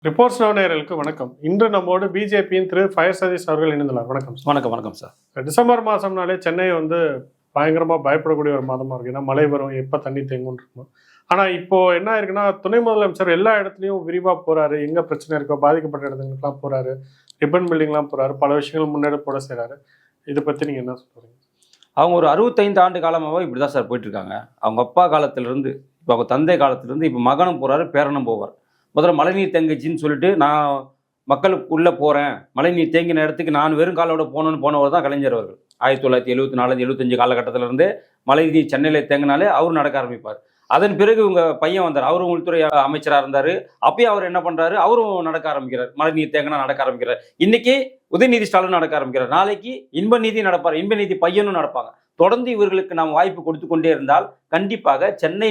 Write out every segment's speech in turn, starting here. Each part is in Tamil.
ரிப்போர்ட்ஸ் நவ் நேயர்களுக்கு வணக்கம். இன்று நம்மோடு பிஜேபியின் திரு ஃபயர் சதீஷ் அவர்கள் இணைந்துள்ளார். வணக்கம் சார். வணக்கம் சார். டிசம்பர் மாதம்னாலே சென்னை பயங்கரமாக பயப்படக்கூடிய ஒரு மாதமாக இருக்குது. ஏன்னா மழை வரும், எப்போ தண்ணி தேங்கும்னு இருக்கும். ஆனால் இப்போ என்ன ஆயிருக்குன்னா, துணை முதலமைச்சர் எல்லா இடத்துலையும் விரிவாக போகிறாரு. எங்கே பிரச்சனை இருக்கோ பாதிக்கப்பட்ட இடத்துங்களுக்குலாம் போகிறாரு, ரிப்பன் பில்டிங்லாம் போகிறாரு, பல விஷயங்கள் முன்னெடுப்போட செய்கிறாரு. இதை பற்றி நீங்கள் என்ன சொல்கிறீங்க? அவங்க ஒரு 65 ஆண்டு காலமாகவே இப்படி தான் சார் போயிட்டுருக்காங்க. அவங்க அப்பா காலத்திலேருந்து, இப்போ அவங்க தந்தை காலத்திலேருந்து, இப்போ மகனும் போகிறாரு, பேரனும் போவார். முதல்ல மழைநீர் தேங்குச்சின்னு சொல்லிட்டு நான் மக்களுக்கு உள்ளே போகிறேன், மழைநீர் தேங்கின இடத்துக்கு நான் வெறும் காலோட போனவர் தான் கலைஞர் அவர்கள். 1974-75 காலகட்டத்திலேருந்து மழைநீர் சென்னையில் தேங்கினாலே அவர் நடக்க ஆரம்பிப்பார். அதன் பிறகு இவங்க பையன் வந்தார், அவரும் உள்துறை அமைச்சராக இருந்தார். அப்பயும் அவர் என்ன பண்ணுறாரு, அவரும் நடக்க ஆரம்பிக்கிறார், மழைநீர் தேங்கினா நடக்க ஆரம்பிக்கிறார். இன்னைக்கு உதயநிதி ஸ்டாலின் நடக்க ஆரம்பிக்கிறார், நாளைக்கு இன்பநீதி நடப்பார், இன்பநீதி பையனும் நடப்பாங்க. தொடர்ந்து இவர்களுக்கு நாம் வாய்ப்பு கொடுத்து கொண்டே இருந்தால் கண்டிப்பாக சென்னை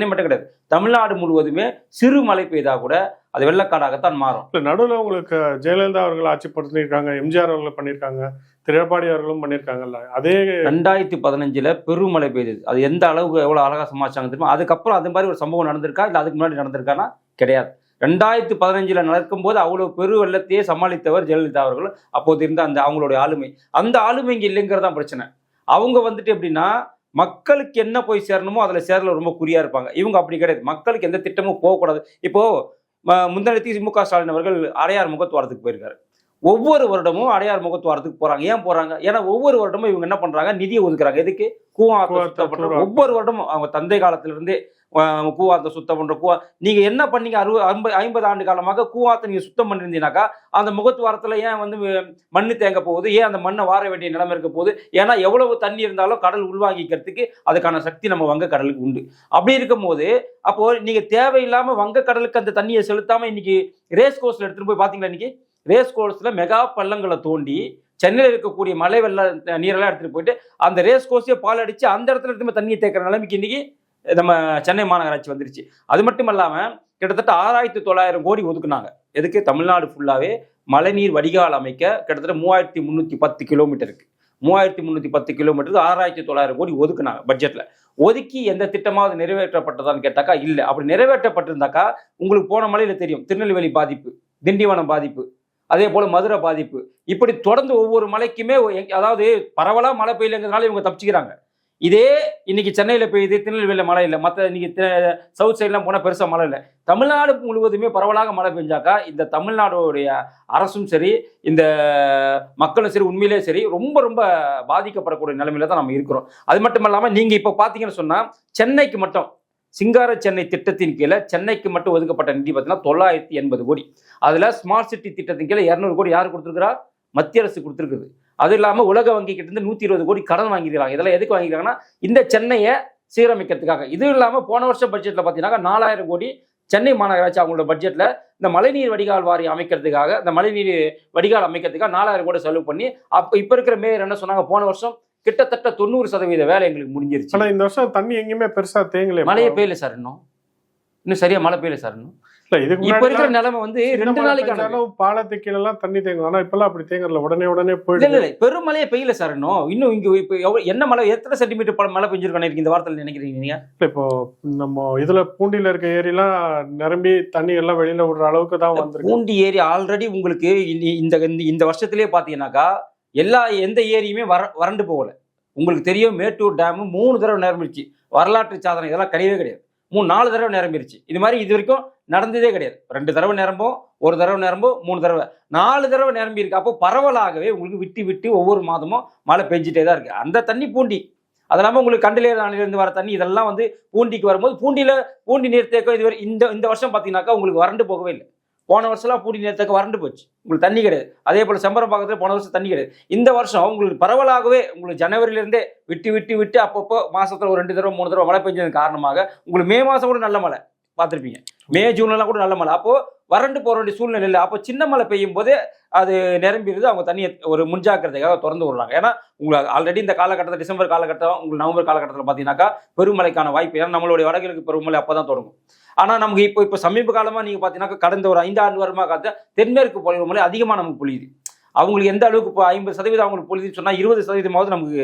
மட்டும் கிடையாது, தமிழ்நாடு முழுவதுமே சிறு மழை பெய்தா கூட அது வெள்ளக்காடாகத்தான் மாறும். நடுவில் உங்களுக்கு ஜெயலலிதா அவர்கள் ஆட்சி பண்ணியிருக்காங்க, எம்ஜிஆர் அவர்கள் பண்ணியிருக்காங்க, திரு எடப்பாடி அவர்களும் பண்ணியிருக்காங்கல்ல. அதே 2015 பெருமழை பெய்தது. அது எந்த அளவுக்கு எவ்வளோ அழகாக சமாளிச்சாங்க தெரியுமா? அதுக்கப்புறம் அது மாதிரி ஒரு சம்பவம் நடந்திருக்கா, இல்லை அதுக்கு முன்னாடி நடந்திருக்கானா? கிடையாது. 2015 நடக்கும்போது அவ்வளோ பெரு வெள்ளத்தையே சமாளித்தவர் ஜெயலலிதா அவர்கள். அப்போது இருந்த அந்த அவங்களுடைய ஆளுமை, அந்த ஆளுமை இங்கே இல்லைங்கிறதான் பிரச்சனை. அவங்க எப்படின்னா, மக்களுக்கு என்ன போய் சேரணுமோ அதில் சேரல ரொம்ப குறியா இருப்பாங்க. இவங்க அப்படி கிடையாது, மக்களுக்கு எந்த திட்டமும் போகக்கூடாது. இப்போ முந்தனத்தி மு.க. ஸ்டாலின் அவர்கள் அடையார் முகத்துவாரத்துக்கு போயிருக்காரு. ஒவ்வொரு வருடமும் அடையார் முகத்துவாரத்துக்கு போறாங்க. ஏன் போறாங்க? ஏன்னா ஒவ்வொரு வருடமும் இவங்க என்ன பண்றாங்க, நிதியை ஒதுக்குறாங்க. எதுக்கு? கூவாத்த ஒவ்வொரு வருடமும் அவங்க தந்தை காலத்திலிருந்தே கூவாத்த சுத்தம் பண்ற நீங்க என்ன பண்ணீங்க? 50 ஆண்டு காலமாக கூவாத்த நீங்க சுத்தம் பண்ணிருந்தீங்கன்னாக்கா அந்த முகத்துவாரத்துல ஏன் மண்ணு தேங்க போகுது? ஏன் அந்த மண்ணை வார வேண்டிய நிலைமை இருக்க போகுது? ஏன்னா எவ்வளவு தண்ணி இருந்தாலும் கடல் உள்வாங்கிக்கிறதுக்கு அதுக்கான சக்தி நம்ம வங்க கடலுக்கு உண்டு. அப்படி இருக்கும் போது அப்போ நீங்க தேவையில்லாம வங்க கடலுக்கு அந்த தண்ணியை செலுத்தாம இன்னைக்கு ரேஸ் கோர்ஸ்ல எடுத்துட்டு போய் பாத்தீங்களா? இன்னைக்கு ரேஸ் கோர்ஸ்ல மெகா பள்ளங்களை தோண்டி சென்னையில் இருக்கக்கூடிய மழை வெள்ள நீரெல்லாம் எடுத்துட்டு போயிட்டு அந்த ரேஸ் கோர்ஸே பால் அடிச்சு அந்த இடத்துல எடுத்து தண்ணியை தேக்கிற நிலைமைக்கு இன்னைக்கு நம்ம சென்னை மாநகராட்சி வந்துருச்சு. அது மட்டும் இல்லாம கிட்டத்தட்ட 6900 கோடி ஒதுக்குனாங்க. எதுக்கு? தமிழ்நாடு ஃபுல்லாவே மழைநீர் வடிகால் அமைக்க கிட்டத்தட்ட 3310 கிலோமீட்டருக்கு 3310 கிலோமீட்டருக்கு 6900 கோடி ஒதுக்குனாங்க பட்ஜெட்ல. ஒதுக்கி எந்த திட்டமாவது நிறைவேற்றப்பட்டதான்னு கேட்டாக்கா இல்ல. அப்படி நிறைவேற்றப்பட்டிருந்தாக்கா உங்களுக்கு போன மழையில தெரியும், திருநெல்வேலி பாதிப்பு, திண்டிவனம் பாதிப்பு, அதே போல மதுரை பாதிப்பு. இப்படி தொடர்ந்து ஒவ்வொரு மலைக்குமே, அதாவது பரவலா மழை பெய்யலைங்கிறதுனால இவங்க தப்பிச்சுக்கிறாங்க. இதே இன்னைக்கு சென்னையில பெய்யுது, திருநெல்வேலியில மழை இல்லை, மற்ற இன்னைக்கு சவுத் சைட்லாம் போனால் பெருசா மழை இல்லை. தமிழ்நாடு முழுவதுமே பரவலாக மழை பெஞ்சாக்கா இந்த தமிழ்நாடுடைய அரசும் சரி, இந்த மக்களும் சரி, உண்மையிலே சரி ரொம்ப ரொம்ப பாதிக்கப்படக்கூடிய நிலைமையில தான் நம்ம இருக்கிறோம். அது மட்டும் இல்லாமல் நீங்க இப்போ பார்த்தீங்கன்னு சொன்னா, சென்னைக்கு மட்டும் சிங்கார சென்னை திட்டத்தின் கீழே சென்னைக்கு மட்டும் ஒதுக்கப்பட்ட நிதி பார்த்தீங்கன்னா 980 கோடி. அதுல ஸ்மார்ட் சிட்டி திட்டத்தின் கீழே 200 கோடி யார் கொடுத்துருக்கிறா? மத்திய அரசு கொடுத்துருக்குது. அது இல்லாமல் உலக வங்கி கிட்ட இருந்து 120 கோடி கடன் வாங்கிக்கிறாங்க. இதெல்லாம் எதுக்கு வாங்கிக்கிறாங்கன்னா, இந்த சென்னையை சீரமைக்கிறதுக்காக. இது இல்லாமல் போன வருஷம் பட்ஜெட்ல பார்த்தீங்கன்னா 4000 கோடி சென்னை மாநகராட்சி அவங்களோட பட்ஜெட்ல இந்த மழைநீர் வடிகால் வாரியம் அமைக்கிறதுக்காக, இந்த மழைநீர் வடிகால் அமைக்கிறதுக்காக 4000 கோடி செலவு பண்ணி, அப்போ இப்ப இருக்கிற மேயர் என்ன சொன்னாங்க, போன வருஷம் கிட்டத்தட்ட 90% வேலை எங்களுக்கு முடிஞ்சிருச்சு. ஆனா இந்த வருஷம் தண்ணி எங்கேயுமே பெருசா தேங்கல, மழையே பெய்யல சார். இன்னும் சரியா மழை பெய்யல சார். இப்ப இருக்கிற நிலைமை 2 நாளைக்கான பாலத்துக்கு கீழெல்லாம் தண்ணி தேங்கும். ஆனா இப்பெல்லாம் அப்படி தேங்கல, உடனே போயிடுது. இல்ல பெருமழையே பெய்யல சார். இன்னும் இங்க இப்ப என்ன மழை, எத்தனை சென்டிமீட்டர் மழை பெஞ்சிருக்கானு இந்த வாரத்தில் நினைக்கிறீங்க நீங்க? இப்போ நம்ம இதுல பூண்டியில இருக்க ஏரியெல்லாம் நிரம்பி தண்ணி எல்லாம் வெளியில விடுற அளவுக்கு தான் வந்திருக்கு. பூண்டி ஏரி ஆல்ரெடி உங்களுக்கு இந்த வருஷத்திலேயே பாத்தீங்கன்னாக்கா எந்த ஏரியுமே வறண்டு போகல. உங்களுக்கு தெரியும், மேட்டூர் டேம் 3 தடவை நிரம்பிடுச்சு. வரலாற்று சாதனை இதெல்லாம் கிடையவே கிடையாது. 3-4 தடவை நிரம்பிடுச்சு. இது மாதிரி இது வரைக்கும் நடந்ததே கிடையாது. 2 தடவை நிரம்பும், 1 தடவை நிரம்பும், 3 தடவை, 4 தடவை நிரம்பி இருக்கு. அப்போ பரவலாகவே உங்களுக்கு விட்டு விட்டு ஒவ்வொரு மாதமும் மழை பெஞ்சிட்டே தான் இருக்கு. அந்த தண்ணி பூண்டி, அது இல்லாமல் உங்களுக்கு கண்டலேர் அணையிலிருந்து வர தண்ணி இதெல்லாம் பூண்டிக்கு வரும்போது பூண்டி நீர்த்தேக்கம் இதுவரை இந்த வருஷம் பார்த்தீங்கன்னாக்கா உங்களுக்கு வறண்டு போகவே இல்லை. போன வருஷம்லாம் பூண்டி நீர்த்தேக்கம் வறண்டு போச்சு, உங்களுக்கு தண்ணி கிடையாது. அதே போல செம்பரம்பாக்கத்தில் போன வருஷம் தண்ணி கிடையாது. இந்த வருஷம் உங்களுக்கு பரவலாகவே உங்களுக்கு ஜனவரியிலேருந்தே விட்டு அப்பப்போ மாசத்துல ஒரு 2 தடவை 3 தடவை மழை பெஞ்சது காரணமாக உங்களுக்கு மே மாசம் கூட நல்ல மழை பார்த்துருப்பீங்க. மே ஜூன்லாம் கூட நல்ல மழை. அப்போ வறண்டு போற வேண்டிய சூழ்நிலை இல்லை. அப்போ சின்ன மழை பெய்யும் போதே அது நிரம்பிடுது. அவங்க தண்ணியை ஒரு முன்ஜாக்கிரதைக்காக திறந்து விடுறாங்க. ஏன்னா உங்களுக்கு ஆல்ரெடி இந்த காலகட்டத்தில், டிசம்பர் காலகட்டம், உங்களுக்கு நவம்பர் காலகட்டத்தில் பார்த்தீங்கன்னாக்கா பெருமழைக்கான வாய்ப்பு. ஏன்னா நம்மளுடைய வடகிழக்கு பெருமழை அப்பதான் தொடங்கும். ஆனா நமக்கு இப்போ சமீப காலமா நீங்க பாத்தீங்கன்னா, கடந்த ஒரு 5 ஆண்டு வருமா காத்த தென்மேற்கு பருவமழை அதிகமா நமக்கு பொழியுது. அவங்களுக்கு எந்த அளவுக்கு இப்போ 50% அவங்களுக்கு பொழியுதுன்னு சொன்னா 20% நமக்கு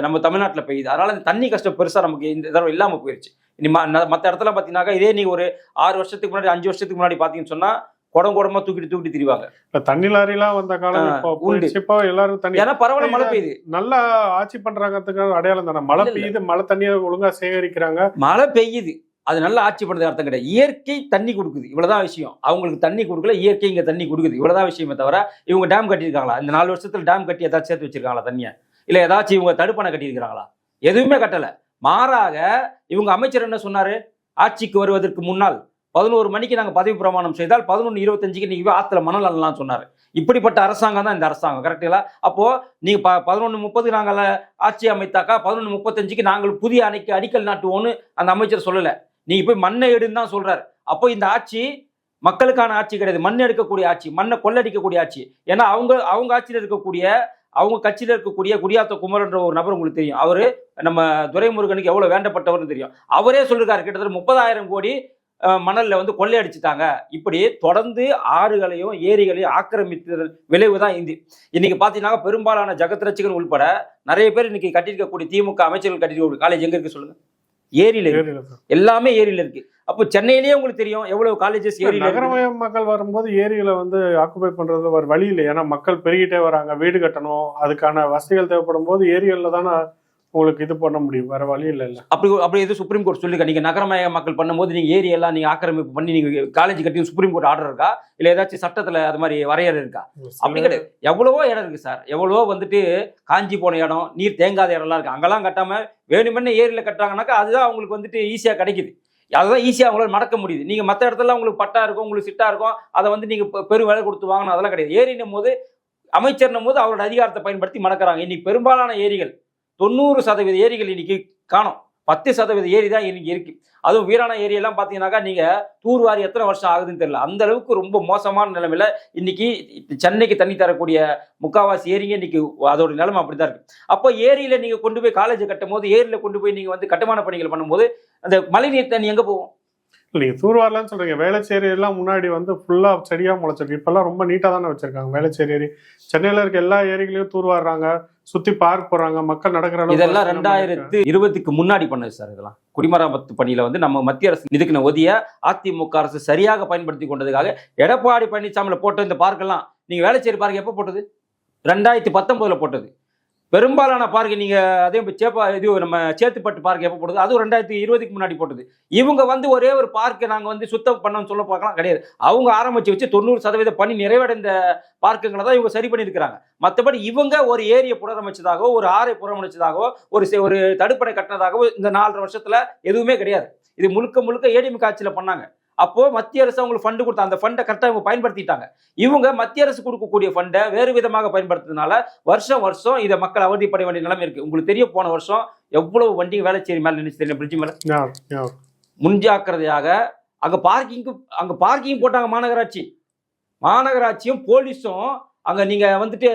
நம்ம தமிழ்நாட்டில் பெய்யுது. அதனால இந்த தண்ணி கஷ்டம் பெருசா நமக்கு இந்த தடவை இல்லாம போயிடுச்சு. இனி மற்ற இடத்துல பாத்தீங்கன்னா, இதே நீங்க ஒரு 6 வருஷத்துக்கு முன்னாடி 5 வருஷத்துக்கு முன்னாடி பாத்தீங்கன்னு சொன்னா குடம் குடமா தூக்கிட்டு திரிவாங்க. இப்ப தண்ணி லாரிலாம் வந்த காலம் இப்போ போயிடுச்சு. இப்போ எல்லாரும் தண்ணி ஏன்னா பரவாயில்ல மழை பெய்யுது, நல்லா ஆட்சி பண்றாங்கிறதுக்கு அடையாளம் தானே. மழை பெய்யுது, மழை தண்ணியை ஒழுங்கா சேகரிக்கிறாங்க, மழை பெய்யுது, அது நல்லா ஆட்சி பண்றது அர்த்தம் கிடையாது. இயற்கை தண்ணி கொடுக்குது, இவ்வளவுதான் விஷயம். அவங்களுக்கு தண்ணி கொடுக்கல, இயற்கை இங்க தண்ணி கொடுக்குது, இவ்வளவுதான் விஷயமே தவிர இவங்க டேம் கட்டியிருக்காங்களா? இந்த 4 வருஷத்துல டேம் கட்டி ஏதாச்சும் சேர்த்து வச்சிருக்காங்களா தண்ணியை? இல்ல ஏதாச்சும் இவங்க தடுப்பணை கட்டியிருக்கிறாங்களா? எதுவுமே கட்டல. மாறாக இவங்க அமைச்சர் என்ன சொன்னாரு? ஆட்சிக்கு வருவதற்கு முன்னால் 11 மணிக்கு நாங்க பதவி பிரமாணம் செய்தால் 11:25க்கு நீங்க ஆத்துல மணல் அள்ளலாம் சொன்னாரு. இப்படிப்பட்ட அரசாங்கம் தான் இந்த அரசாங்கம், கரெக்டுங்களா? அப்போ நீங்க 11:30 நாங்கள் ஆட்சி அமைத்தாக்கா 11:35க்கு நாங்கள் புதிய அணைக்கு அடிக்கல் நாட்டுவோம்னு அந்த அமைச்சர் சொல்லல. நீங்க போய் மண்ணை எடுன்னு தான் சொல்றாரு. அப்போ இந்த ஆட்சி மக்களுக்கான ஆட்சி கிடையாது, மண் எடுக்கக்கூடிய ஆட்சி, மண்ணை கொள்ளடிக்கக்கூடிய ஆட்சி. ஏன்னா அவங்க ஆட்சியில் இருக்கக்கூடிய, அவங்க கட்சியில் இருக்கக்கூடிய குடியாத்த குமரன்ற ஒரு நபர் உங்களுக்கு தெரியும். அவரு நம்ம துரைமுருகனுக்கு எவ்வளவு வேண்டப்பட்டவர்னு தெரியும். அவரே சொல்லிருக்காரு கிட்டத்தட்ட 30,000 கோடி மணல்ல வந்து கொள்ளையடிச்சுட்டாங்க. இப்படி தொடர்ந்து ஆறுகளையும் ஏரிகளையும் ஆக்கிரமித்ததன் விளைவு தான் இன்னைக்கு பாத்தீங்கன்னா பெரும்பாலான ஜெகத் ரட்சகன் உள்பட நிறைய பேர் இன்னைக்கு கட்டியிருக்கக்கூடிய திமுக அமைச்சர்கள் கட்டியிருக்க காலேஜ் எங்க இருக்கு சொல்லுங்க? ஏரியில இருக்கு, எல்லாமே ஏரியில இருக்கு. அப்போ சென்னையிலேயே உங்களுக்கு தெரியும் எவ்வளவு காலேஜஸ் ஏரியில. நகரமய மக்கள் வரும்போது ஏரிகளை வந்து ஆக்குபை பண்றது ஒரு வழி இல்லை. ஏன்னா மக்கள் பெருகிட்டே வராங்க, வீடு கட்டணும், அதுக்கான வசதிகள் தேவைப்படும் போது ஏரிகள்ல தானே உங்களுக்கு இது பண்ண முடியும், வேற வழி இல்லை. இல்ல அப்படி எது சுப்ரீம் கோர்ட் சொல்லிருக்கா? நீங்க நகரமய மக்கள் பண்ணும்போது நீங்க ஏரியெல்லாம் நீங்க ஆக்கிரமிப்பு பண்ணி நீங்க காலேஜ் கட்டி சுப்ரீம் கோர்ட் ஆர்டர் இருக்கா? இல்ல ஏதாச்சும் சட்டத்துல அது மாதிரி வரையறை இருக்கா? அப்படி கிடையாது. எவ்வளவோ இடம் இருக்கு சார், எவ்வளவோ வந்துட்டு காஞ்சி போன இடம், நீர் தேங்காத இடம்லாம் இருக்கு. அங்கெல்லாம் கட்டாம வேணுமென்னு ஏரியில கட்டுறாங்கன்னாக்கா அதுதான் அவங்களுக்கு வந்துட்டு ஈஸியா கிடைக்குது, அதுதான் ஈஸியா அவங்களால நடக்க முடியுது. நீங்க மற்ற இடத்துல உங்களுக்கு பட்டா இருக்கும், உங்களுக்கு சிட்டா இருக்கும், அதை வந்து நீங்க பெரும் வேலை கொடுத்து வாங்கணும், அதெல்லாம் கிடையாது. ஏரினும் போது அமைச்சர்னும் போது அவரோட அதிகாரத்தை பயன்படுத்தி மணக்கிறாங்க. இன்னைக்கு பெரும்பாலான ஏரிகள் 90% ஏரிகள் இன்னைக்கு காணும், 10% ஏரி தான் இன்னைக்கு இருக்கு. அதுவும் வீராண ஏரியெல்லாம் பாத்தீங்கன்னாக்கா நீங்க தூர்வாரி எத்தனை வருஷம் ஆகுதுன்னு தெரியல, அந்த அளவுக்கு ரொம்ப மோசமான நிலைமையில இன்னைக்கு சென்னைக்கு தண்ணி தரக்கூடிய முக்காவாசி ஏரிங்க இன்னைக்கு அதோட நிலைமை அப்படிதான் இருக்கு. அப்போ ஏரியில நீங்க கொண்டு போய் காலேஜ் கட்டும் போது, ஏரியில கொண்டு போய் நீங்க வந்து கட்டுமான பணிகள் பண்ணும்போது அந்த மழைநீர் தண்ணி எங்க போகும்? நீங்க தூர்வாரலான்னு சொல்றீங்க, வேளச்சேரி எல்லாம் முன்னாடி வந்து ஃபுல்லா செடியா முளைச்சிருக்கு, இப்பெல்லாம் ரொம்ப நீட்டா தானே வச்சிருக்காங்க வேளச்சேரி ஏரி. சென்னையில இருக்க எல்லா ஏரிகளையும் தூர்வாடுறாங்க, சுத்தி பார்க் போறாங்க, மக்கள் நடக்கிற. இதெல்லாம் 2020க்கு முன்னாடி பண்ணது சார். இதெல்லாம் குடிமராமத்து பணியில வந்து நம்ம மத்திய அரசு இதுக்கு ஒதிய அதிமுக அரசு சரியாக பயன்படுத்தி கொண்டதுக்காக எடப்பாடி பழனிசாமியில போட்ட இந்த பார்க்கெல்லாம் நீங்க வேளச்சேரி பார்க் எப்ப போட்டது? 2019 போட்டது. பெரும்பாலான பார்க்கு நீங்க அதே இது நம்ம சேத்துப்பட்டு பார்க் எப்போ போடுது? அதுவும் 2020க்கு முன்னாடி போட்டது. இவங்க வந்து ஒரே ஒரு பார்க்கை நாங்க வந்து சுத்தம் பண்ணோம்னு சொல்ல பார்க்கலாம் கிடையாது. அவங்க ஆரம்பிச்சு வச்சு 90% பணி நிறைவடைந்த பார்க்குங்களை தான் இவங்க சரி பண்ணியிருக்கிறாங்க. மற்றபடி இவங்க ஒரு ஏரியை புனரமைச்சதாகவோ, ஒரு ஆறை புனரமைச்சதாகவோ, ஒரு தடுப்பணை கட்டினதாகவோ இந்த 4.5 வருஷத்துல எதுவுமே கிடையாது. இது முழுக்க ஏடிஎம்கே ஆட்சியில பண்ணாங்க. அப்போ மத்திய அரசு அவங்களுக்கு ஃபண்டு கொடுத்தா, அந்த ஃபண்டை கரெக்டாக இவங்க பயன்படுத்திட்டாங்க. இவங்க மத்திய அரசு கொடுக்கக்கூடிய ஃபண்டை வேறு விதமாக பயன்படுத்துறதுனால வருஷம் இதை மக்கள் அவதிப்பட வேண்டிய நிலைமை இருக்கு. உங்களுக்கு தெரிய போன வருஷம் எவ்வளவு வண்டி வேளச்சேரி மேல நினைச்சு தெரியும், பிரிட்ஜ் மேல. முன்ஜாக்கிரதையாக அங்க பார்க்கிங் போட்டாங்க மாநகராட்சியும் போலீஸும். அங்க நீங்க வந்துட்டு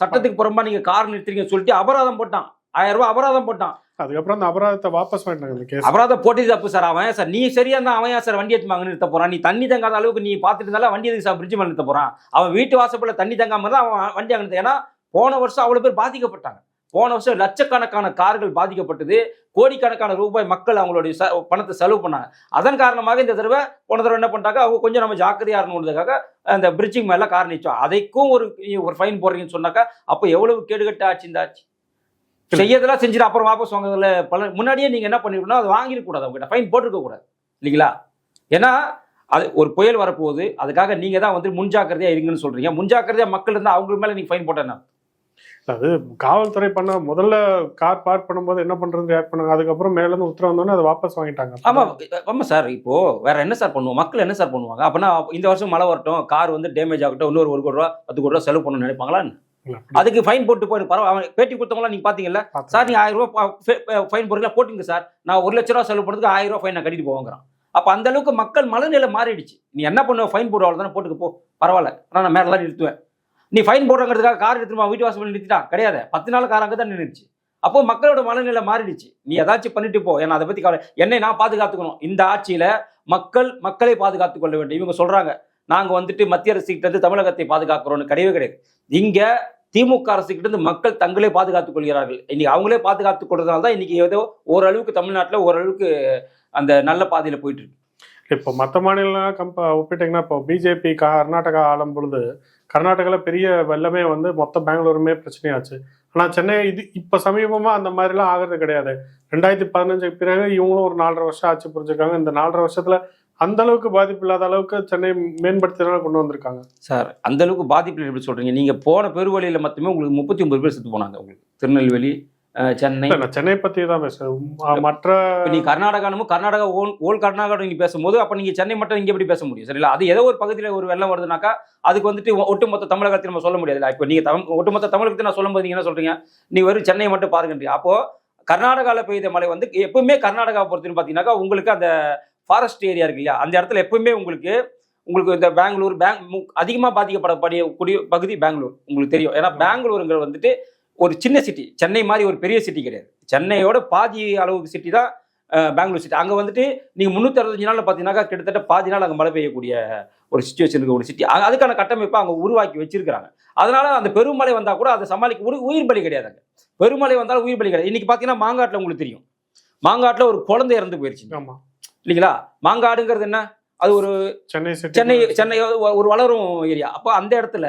சட்டத்துக்கு புறம்பா நீங்க கார் நிறுத்துறீங்கன்னு சொல்லிட்டு அபராதம் போட்டான், 1000 ரூபாய் அபராதம் போட்டான். அதுக்கப்புறம் அந்த அபராதத்தை வாபஸ் பண்ணிட்டாங்க. அபராதம் போட்டது தப்பு சார். அவன் சார் நீ சரியா இருந்தா அவன் சார் வண்டி எடுத்து வாங்க நிறுத்த போறான்? நீ தண்ணி தங்காத அளவுக்கு நீ பாத்துட்டு இருந்தாலும் வண்டி எதுக்கு சார் பிரிட்ஜ் மேல நிறுத்த போறான்? அவன் வீட்டு வாசப்பட தண்ணி தங்காம தான் அவன் வண்டி அங்க நிறுத்த. ஏன்னா போன வருஷம் அவ்வளவு பேர் பாதிக்கப்பட்டாங்க. போன வருஷம் லட்சக்கணக்கான கார்கள் பாதிக்கப்பட்டது, கோடிக்கணக்கான ரூபாய் மக்கள் அவங்களுடைய பணத்தை செலவு பண்ணாங்க. அதன் காரணமாக இந்த போன தடவை என்ன பண்ணிட்டாங்க, அவங்க கொஞ்சம் நம்ம ஜாக்கிரதையா இருக்கணுன்றதுக்காக அந்த பிரிட்ஜிங் மேல கார் நிச்சோம். அதைக்கும் ஒரு ஃபைன் போடுறீங்கன்னு சொன்னாக்கா அப்ப எவ்வளவு கேடுகட்ட ஆச்சு இந்த ஆட்சி. செய்யறதெல்லாம் செஞ்சுட்டு அப்புறம் வாபஸ் வாங்குறதுல முன்னாடியே நீங்க என்ன பண்ணிருக்கணும், அதை வாங்கிருக்க கூடாது, அவங்ககிட்ட ஃபைன் போட்டிருக்க கூடாது இல்லைங்களா? ஏன்னா அது ஒரு புயல் வரப்போகுது, அதுக்காக நீங்க தான் வந்து முன்ஜாக்கிரதையா இருங்கன்னு சொல்றீங்க. முன்ஜாக்கிரதையா மக்கள் இருந்தா அவங்க மேல நீங்க ஃபைன் போட்டேன்னா அது காவல்துறை பண்ண முதல்ல கார் பார்க் பண்ணும்போது என்ன பண்றது ரியாக்ட் பண்ணாங்க, அதுக்கப்புறம் மேல இருந்து உத்தரவு வந்தோடனே அதை வாபஸ் வாங்கிட்டாங்க. ஆமா சார். இப்போ வேற என்ன சார் பண்ணுவோம், மக்கள் என்ன சார் பண்ணுவாங்க? அப்படின்னா இந்த வருஷம் மழை வரட்டும், கார் வந்து டேமேஜ் ஆகட்டும், இன்னொரு 1 கோடி ரூபா 10 கோடி ரூபா செலவு பண்ணணும்னு நினைப்பாங்களா? அதுக்கு ஃபைன் போட்டு போய் பரவாயில்ல. பேட்டி கொடுத்தவங்களாம் நீங்க பாத்தீங்கல்ல சார், நீங்க 1000 ரூபாய் ஃபைன் போடுறீங்களா, போட்டுங்க சார், நான் 1 லட்ச ரூபா செலவு பண்ணுறதுக்கு 1000 ரூபாய் ஃபைன் நான் கட்டிட்டு போவாங்கிறான். அப்ப அந்த அளவுக்கு மக்கள் மனநிலை மாறிடுச்சு. நீ என்ன பண்ணுவ, ஃபைன் போடுற தானே, போட்டுக்கு போ பரவாயில்ல, நான் மேல தான் நிறுத்துவேன். நீ ஃபைன் போடுறதுக்காக கார் எடுத்துமா வீட்டு வாசல் நிறுத்திட்டா கிடையாது, 10 நாள் கார் அங்கே தான் நின்றுச்சு. அப்போ மக்களோட மனநிலை மாறிடுச்சு. நீ ஏதாச்சும் பண்ணிட்டு போ, ஏன்னா அதை பத்தி கவலை, என்னை நான் பாதுகாத்துக்கணும். இந்த ஆட்சியில மக்களை பாதுகாத்துக் கொள்ள வேண்டும். இவங்க சொல்றாங்க நாங்க வந்துட்டு மத்திய அரசு கிட்ட இருந்து தமிழகத்தை பாதுகாக்கிறோம்னு. கிடையாது. இங்க திமுக அரசு கிட்ட இருந்து மக்கள் தங்களே பாதுகாத்துக் கொள்கிறார்கள். இன்னைக்கு அவங்களே பாதுகாத்துக் கொள்றதுனால தான் இன்னைக்கு ஏதோ ஓரளவுக்கு தமிழ்நாட்டில் ஓரளவுக்கு அந்த நல்ல பாதையில போயிட்டு இருக்கு. இப்போ மற்ற மாநிலம் ஒப்பிட்டீங்கன்னா இப்போ பிஜேபி கர்நாடகா ஆளும் பொழுது கர்நாடகாவில் பெரிய வெள்ளமே வந்து மொத்த பெங்களூருமே பிரச்சனையாச்சு. ஆனால் சென்னை இது இப்போ சமீபமாக அந்த மாதிரிலாம் ஆகிறது கிடையாது. 2015 பிறகு இவங்களும் ஒரு 4.5 வருஷம் ஆட்சி புரிஞ்சிருக்காங்க. இந்த 4.5 வருஷத்துல அந்த அளவுக்கு பாதிப்பு இல்லாத அளவுக்கு சென்னை மேம்படுத்தினால கொண்டு வந்திருக்காங்க. சார் அந்த அளவுக்கு பாதிப்பு எப்படி சொல்றீங்க? நீங்க போன பெருவழியில மட்டுமே உங்களுக்கு 39 பேர் செத்து போனாங்க. உங்களுக்கு திருநெல்வேலி, சென்னை. நான் சென்னை பத்தி தான் பேசுறேன். மற்ற நீ கர்நாடகா ஓல் கர்நாடகா நீங்க பேசும்போது அப்ப நீங்க சென்னை மட்டும் இங்க எப்படி பேச முடியும்? சரிங்களா? அது ஏதோ ஒரு பகுதியில் ஒரு வெள்ளம் வருதுனாக்கா அதுக்கு வந்துட்டு ஒட்டுமொத்த தமிழகத்தை நம்ம சொல்ல முடியாது. இப்போ நீங்க ஒட்டுமொத்த தமிழகத்தை நான் சொல்லும்போது நீங்க என்ன சொல்றீங்க? நீ வெறும் சென்னை மட்டும் பாருங்க. அப்போ கர்நாடகாவில் பெய்த மழை வந்து எப்பவுமே கர்நாடகாவை பொறுத்துன்னு பாத்தீங்கன்னாக்கா உங்களுக்கு அந்த ஃபாரஸ்ட் ஏரியா இருக்கு இல்லையா, அந்த இடத்துல எப்பவுமே உங்களுக்கு இந்த பெங்களூர் அதிகமாக பாதிக்கப்படக்கூடிய பகுதி பெங்களூர். உங்களுக்கு தெரியும். ஏன்னா பெங்களூருங்கிற வந்துட்டு ஒரு சின்ன சிட்டி, சென்னை மாதிரி ஒரு பெரிய சிட்டி கிடையாது. சென்னையோட பாதி அளவுக்கு சிட்டி தான் பெங்களூர் சிட்டி. அங்கே வந்துட்டு நீங்கள் 365 நாளில் பார்த்தீங்கன்னாக்கா கிட்டத்தட்ட பாதி நாள் அங்கே மழை பெய்யக்கூடிய ஒரு சுச்சுவேஷன் இருக்கு. ஒரு சிட்டி அதுக்கான கட்டமைப்பை அங்கே உருவாக்கி வச்சிருக்கிறாங்க. அதனால அந்த பெருமழை வந்தால் கூட அதை சமாளிக்க உயிர் பலி கிடையாது. அங்கே பெருமழை வந்தாலும் உயிர் பலி கிடையாது. இன்னைக்கு பார்த்தீங்கன்னா மாங்காட்டில் உங்களுக்கு தெரியும், மாங்காட்டில் ஒரு குழந்தை இறந்து போயிருச்சு. ஆமாம் இல்லைங்களா? மாங்காடுங்கிறது என்ன? அது ஒரு சென்னை ஒரு வளரும் ஏரியா. அப்போ அந்த இடத்துல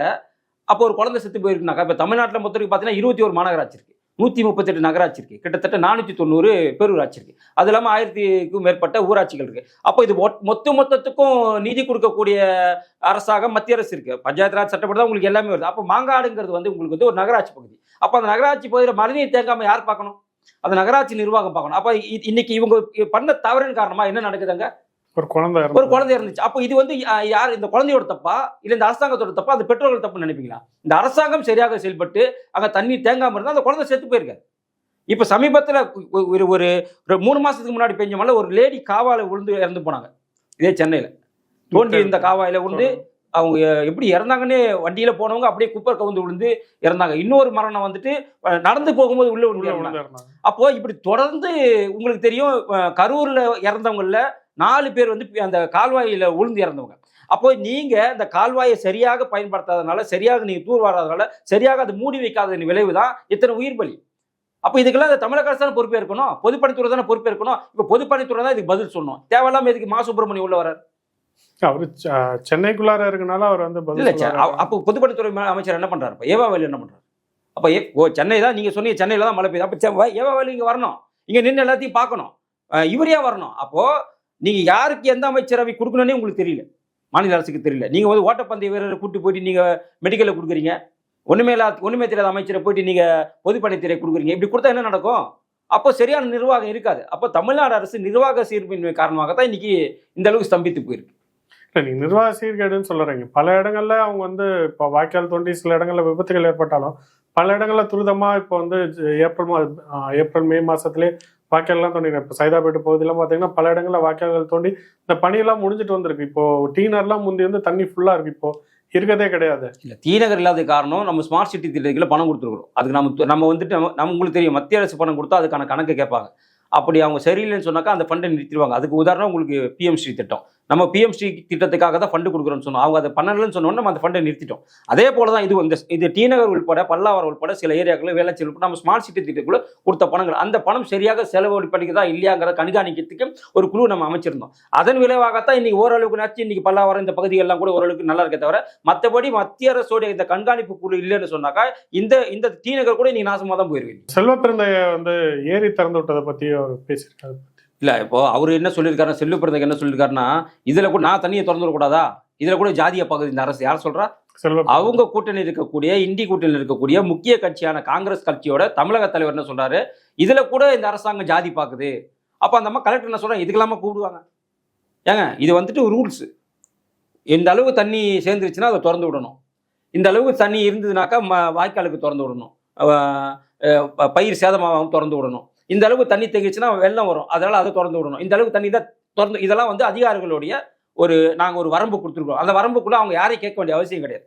அப்போ ஒரு குழந்தை செத்து போயிருக்குனாக்கா இப்போ தமிழ்நாட்டில் மொத்தத்துக்கு பார்த்தீங்கன்னா 21 மாநகராட்சி இருக்கு, 138 நகராட்சி இருக்கு, கிட்டத்தட்ட 490 பேரூராட்சி இருக்கு. அது இல்லாமல் 1000க்கும் மேற்பட்ட ஊராட்சிகள் இருக்கு. அப்போ இது மொத்தத்துக்கும் நிதி கொடுக்கக்கூடிய அரசாக மத்திய அரசு இருக்கு. பஞ்சாயத்து ராஜ் சட்டப்படி தான் உங்களுக்கு எல்லாமே வருது. அப்போ மாங்காடுங்கிறது வந்து உங்களுக்கு வந்து ஒரு நகராட்சி பகுதி. அப்போ அந்த நகராட்சி பகுதியில் மழைநீர் தேங்காம யார் பார்க்கணும்? அந்த நகராட்சி நிர்வாகம் பார்க்கணும். அப்போ இன்னைக்கு இவங்க பண்ண தவறின் காரணமா என்ன நடக்குதுங்க? ஒரு குழந்தை இருந்துச்சு. அப்போ இது வந்து யார், இந்த குழந்தையோட தப்பா இல்ல இந்த அரசாங்கத்தோட தப்பா? அந்த பெற்றோர்கள் தப்பு நினைப்பீங்களா? இந்த அரசாங்கம் சரியாக செயல்பட்டு அங்க தண்ணீர் தேங்காம இருந்தா அந்த குழந்தை செத்து போயிருக்காரு. இப்ப சமீபத்துல ஒரு 3 மாசத்துக்கு முன்னாடி பெஞ்ச மழை ஒரு லேடி காவால விழுந்து இறந்து போனாங்க. இதே சென்னையில தோண்டி இந்த காவாயில விழுந்து அவங்க எப்படி இறந்தாங்கன்னே, வண்டியில போனவங்க அப்படியே குப்பை கவுந்து விழுந்து இறந்தாங்க. இன்னொரு மரணம் வந்துட்டு நடந்து போகும்போது உள்ள. அப்போ இப்படி தொடர்ந்து உங்களுக்கு தெரியும், கரூர்ல இறந்தவங்கல 4 பேர் வந்து அந்த கால்வாயில விழுந்து இறந்தவங்க. அப்போ நீங்க இந்த கால்வாயை சரியாக பயன்படுத்தாதனால, சரியாக நீங்க தூர் வராதனால, சரியாக அது மூடி வைக்காத விளைவுதான் இத்தனை உயிர் பலி. அப்ப இதுக்கெல்லாம் தமிழக அரசு தானே பொறுப்பே இருக்கணும், பொதுப்பணித்துறை தானே பொறுப்பே இருக்கணும். இப்ப பொதுப்பணித்துறை தான் இதுக்கு பதில் சொல்லணும். தேவையில்லாம இதுக்கு மா சுப்பிரமணியம் உள்ள வர்றாரு. அவரு சென்னைக்குள்ளார இருக்கனால அவர் வந்து அப்போ பொதுப்பணித்துறை அமைச்சர் என்ன பண்றாரு? ஏவாவேலு என்ன பண்றாரு? அப்ப சென்னை தான் நீங்க சொன்னீங்க, சென்னையில தான் மழை பெய்யுது. அப்ப ஏவாவேலு இங்க வரணும், இங்க நின்று எல்லாத்தையும் பார்க்கணும், இவரையா வரணும். அப்போ நீங்க யாருக்கு எந்த அமைச்சரவை கொடுக்கணும்னே உங்களுக்கு தெரியல, மாநில அரசுக்கு தெரியல. நீங்க வந்து ஓட்டப்பந்தய வீரரை கூட்டு போயிட்டு நீங்க மெடிக்கல்ல கொடுக்குறீங்க, ஒண்ணுமே தெரியாத அமைச்சரை போயிட்டு நீங்க பொதுப்பணித்துறை கொடுக்குறீங்க. இப்படி கொடுத்தா என்ன நடக்கும்? அப்போ சரியான நிர்வாகம் இருக்காது. அப்போ தமிழ்நாடு அரசு நிர்வாக சீர்பின்மை காரணமாகத்தான் இன்னைக்கு இந்த அளவுக்கு ஸ்தம்பித்து போயிருக்கு. நீங்க நிர்வாக சீர்கேடுன்னு சொல்றீங்க. பல இடங்கள்ல அவங்க வந்து இப்போ வாய்க்கால் தோண்டி சில இடங்கள்ல விபத்துகள் ஏற்பட்டாலும் பல இடங்கள்ல துரிதமா இப்போ வந்து ஏப்ரல் மே மாசத்துலேயே வாய்க்கால்லாம் தோண்டிடுறேன். இப்போ சைதாப்பேட்டு பகுதியெல்லாம் பார்த்தீங்கன்னா பல இடங்கள்ல வாய்க்கால்கள் தோண்டி இந்த பணியெல்லாம் முடிஞ்சிட்டு வந்திருக்கு. இப்போ டீனர்லாம் முந்தி வந்து தண்ணி ஃபுல்லா இருக்கு, இப்போ இருக்கதே கிடையாது. இல்லை, தீநகர் இல்லாத காரணம் நம்ம ஸ்மார்ட் சிட்டி திட்டத்தில் பணம் கொடுத்துருக்குறோம். அதுக்கு நம்ம வந்துட்டு நம்ம உங்களுக்கு தெரியும், மத்திய அரசு பணம் கொடுத்தா அதுக்கான கணக்கு கேட்பாங்க. அப்படி அவங்க சரியில்லைன்னு சொன்னாக்கா அந்த ஃபண்டை நிறுத்திடுவாங்க. அதுக்கு உதாரணம் உங்களுக்கு பிஎம் ஸ்ரீ திட்டம். நம்ம பிஎம் ஸ்ரீ திட்டத்துக்காக தான் ஃபண்டு கொடுக்குறோன்னு சொன்னோம். அவங்க அதை பண்ணலன்னு சொன்னோன்னா நம்ம அந்த ஃபண்டை நிறுத்திட்டோம். அதே போல தான் இது டீநகர் உள்பட பல்லாவரம் உள்பட சில ஏரியாக்களில் வேளச்சேரி உட்பட நம்ம ஸ்மார்ட் சிட்டி திட்டத்துக்குள்ள கொடுத்த பணங்கள், அந்த பணம் சரியாக செலவழிப்படிக்குதா இல்லையாங்கிற கண்காணிக்கிறதுக்கு ஒரு குழு நம்ம அமைச்சிருந்தோம். அதன் விளைவாகத்தான் இன்னைக்கு ஓரளவுக்கு நாச்சு இன்னைக்கு பல்லாவரம் இந்த பகுதிகள்லாம் கூட ஓரளவுக்கு நல்லா இருக்க தவிர, மற்றபடி மத்திய அரசோடைய இந்த கண்காணிப்பு குழு இல்லைன்னு சொன்னாக்கா இந்த டீநகர் கூட நீங்க நாசமாக தான் போயிருவீங்க. செல்வப்பிறந்தைய வந்து ஏரி திறந்து விட்டதை பத்தி அவர் பேசியிருக்காரு. இல்லை, இப்போ அவர் என்ன சொல்லியிருக்காரு, செல்வப்பிறந்தைக்கு என்ன சொல்லியிருக்காருன்னா, இதில் கூட நான் தண்ணியை திறந்து விடக்கூடாதா, இதில் கூட ஜாதிய பகுதி இந்த அரசு யார் சொல்றா? அவங்க கூட்டணி இருக்கக்கூடிய இந்தி கூட்டணியில் இருக்கக்கூடிய முக்கிய கட்சியான காங்கிரஸ் கட்சியோட தமிழக தலைவர் என்ன சொல்றாரு, இதுல கூட இந்த அரசாங்கம் ஜாதி பார்க்குது. அப்போ அந்த அம்மா கலெக்டர் என்ன சொல்றாங்க, இதுக்கெல்லாம கூப்பிடுவாங்க? ஏங்க, இது வந்துட்டு ரூல்ஸ். இந்த அளவு தண்ணி சேர்ந்துருச்சுன்னா அதை திறந்து விடணும், இந்த அளவுக்கு தண்ணி இருந்ததுனாக்கா வாய்க்காலுக்கு திறந்து விடணும், பயிர் சேதமாகவும் திறந்து விடணும், இந்த அளவுக்கு தண்ணி தேங்கிச்சுன்னா வெள்ளம் வரும் அதனால அதை திறந்து விடணும், இந்த அளவுக்கு தண்ணி தான் திறந்து. இதெல்லாம் வந்து அதிகாரிகளுடைய நாங்கள் ஒரு வரம்பு கொடுத்துருக்கோம். அந்த வரம்புக்குள்ள அவங்க யாரையும் கேட்க வேண்டிய அவசியம் கிடையாது.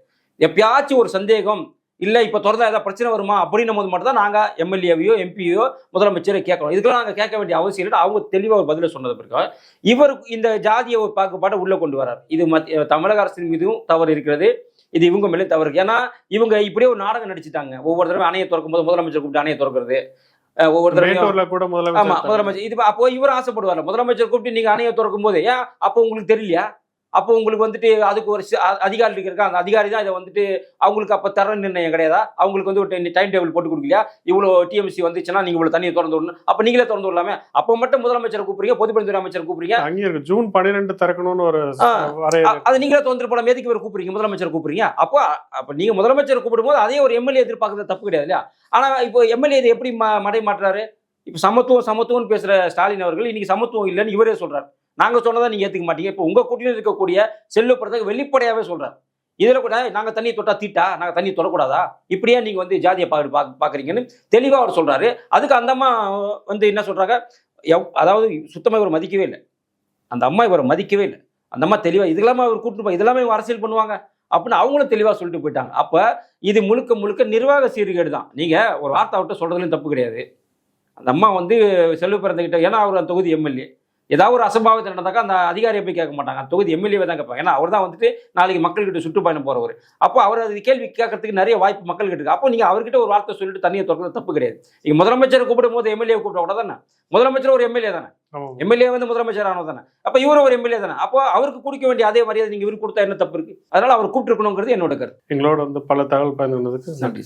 எப்பயாச்சும் ஒரு சந்தேகம் இல்லை இப்போ திறந்தா ஏதாவது பிரச்சனை வருமா அப்படின்னும் போது மட்டும் தான் நாங்கள் எம்எல்ஏவையோ எம்பியோ முதலமைச்சரை கேட்கணும். இதுக்கெல்லாம் நாங்கள் கேட்க வேண்டிய அவசியம் இல்லை. அவங்க தெளிவாக ஒரு பதிலை சொன்னது பிறகு இவர் இந்த ஜாதியை ஒரு பாகுபாட்டை உள்ளே கொண்டு வரார். இது தமிழக அரசின் மீதும் தவறு இருக்கிறது, இது இவங்க மேலே தவறு. ஏன்னா இவங்க இப்படியே ஒரு நாடகம் நடிச்சுட்டாங்க. ஒவ்வொரு தடவை அணையை திறக்கும் போது முதலமைச்சர் கூப்பிட்டு அணையை திறக்கிறது, ஒவ்வொரு தடவையும் மேட்டூர்ல கூட ஆமா முதலமைச்சர் முதலமைச்சர் இது அப்போ இவர் ஆசைப்படுவார் முதலமைச்சர் கூப்பிட்டு நீங்க அணையை திறக்கும் போது ஏன் அப்போ உங்களுக்கு தெரியலையா? அப்போ உங்களுக்கு வந்துட்டு அதுக்கு ஒரு அதிகாரி இருக்கா, அந்த அதிகாரி தான் இதை வந்துட்டு அவங்களுக்கு அப்போ தர நிர்ணயம் கிடையாதா? அவங்களுக்கு வந்து ஒரு டைம் டேபிள் போட்டு கொடுக்கலையா? இவ்வளோ டிஎம்சி வந்துச்சுன்னா நீங்க இவ்வளவு தண்ணியை திறந்து விடணும், அப்ப நீங்களே திறந்து விடலாமே. அப்போ மட்டும் முதலமைச்சர் கூப்பிடுறீங்க, பொதுப்பணித்துறை அமைச்சர் கூப்பிடுறீங்க, அங்கே இருக்கு ஜூன் 12 திறக்கணும்னு ஒரு வரையறை. அது நீங்களே திறந்து போலாம். எதுக்கு இவர் கூப்பிடுறீங்க, முதலமைச்சர் கூப்பிடுறீங்க? அப்போ நீங்க முதலமைச்சர் கூப்பிடும் போது அதே ஒரு எம்எல்ஏ எதிர்பார்க்கறது தப்பு கிடையாது இல்லையா? ஆனா இப்போ எம்எல்ஏ இதை எப்படி மடை மாற்றுறாரு? இப்ப சமத்துவம் பேசுற ஸ்டாலின் அவர்கள் இன்னைக்கு சமத்துவம் இல்லைன்னு இவரே சொல்றாரு. நாங்க சொன்னதா நீங்க ஏத்துக்க மாட்டீங்க. இப்ப உங்க கூட்டணியில் இருக்கக்கூடிய செல்வப்படுறதுக்கு வெளிப்படையாவே சொல்றாரு. இதுல கூட நாங்க தண்ணி தொட்டா தீட்டா, நாங்க தண்ணி தொடக்கூடாதா, இப்படியா நீங்க வந்து ஜாதியை பாக்குறீங்கன்னு தெளிவா அவர் சொல்றாரு. அதுக்கு அந்த அம்மா வந்து என்ன சொல்றாங்க, அதாவது சுத்தமா இவர் மதிக்கவே இல்லை. அந்த அம்மா இவரை மதிக்கவே இல்லை. அந்த அம்மா தெளிவா இதெல்லாம அவர் கூட்டு இதெல்லாமே அரசியல் பண்ணுவாங்க அப்படின்னு அவங்களும் தெளிவா சொல்லிட்டு போயிட்டாங்க. அப்ப இது முழுக்க முழுக்க நிர்வாக சீர்கேடு தான். நீங்க ஒரு வார்த்தை விட்டு சொல்றதுலயும் தப்பு கிடையாது. அந்த அம்மா வந்து செல்வ பிறந்தகிட்ட, ஏன்னா அவர் அந்த தொகுதி எம்எல்ஏ, ஏதாவது ஒரு அசம்பாவிதம் நடந்தாக்கா அந்த அதிகாரியை போய் கேட்க மாட்டாங்க, அந்த தொகுதி எம்எல்ஏவை தான் கேட்பாங்க. ஏன்னா அவர் தான் வந்துட்டு நாளைக்கு மக்கள்கிட்ட சுற்றுப்பயணம் போறவர். அப்போ அவர் அது கேள்வி கேட்கறதுக்கு நிறைய வாய்ப்பு மக்கள்கிட்ட இருக்கு. அப்போ நீங்க அவர்கிட்ட ஒரு வார்த்தை சொல்லிட்டு தண்ணியை திறக்கிறது தப்பு கிடையாது. நீங்க முதலமைச்சர் கூப்பிடும் போது எம்எல்ஏ கூப்பிட கூட தானே, முதலமைச்சர் ஒரு எம்எல்ஏ தானே, எம்எல்ஏ வந்து முதலமைச்சர் ஆனது தானே, அப்ப இவரும் ஒரு எம்எல்ஏ தானே. அப்போ அவருக்கு கொடுக்க வேண்டிய அதே மரியாதை நீங்க இவருக்கு கொடுத்தா என்ன தப்பு இருக்கு? அதனால அவர் கூப்பிட்டு இருக்கணுங்கிறது என்னோட கருத்து. எங்களோட வந்து பல தகவல் பயந்துள்ளதுக்கு நன்றி.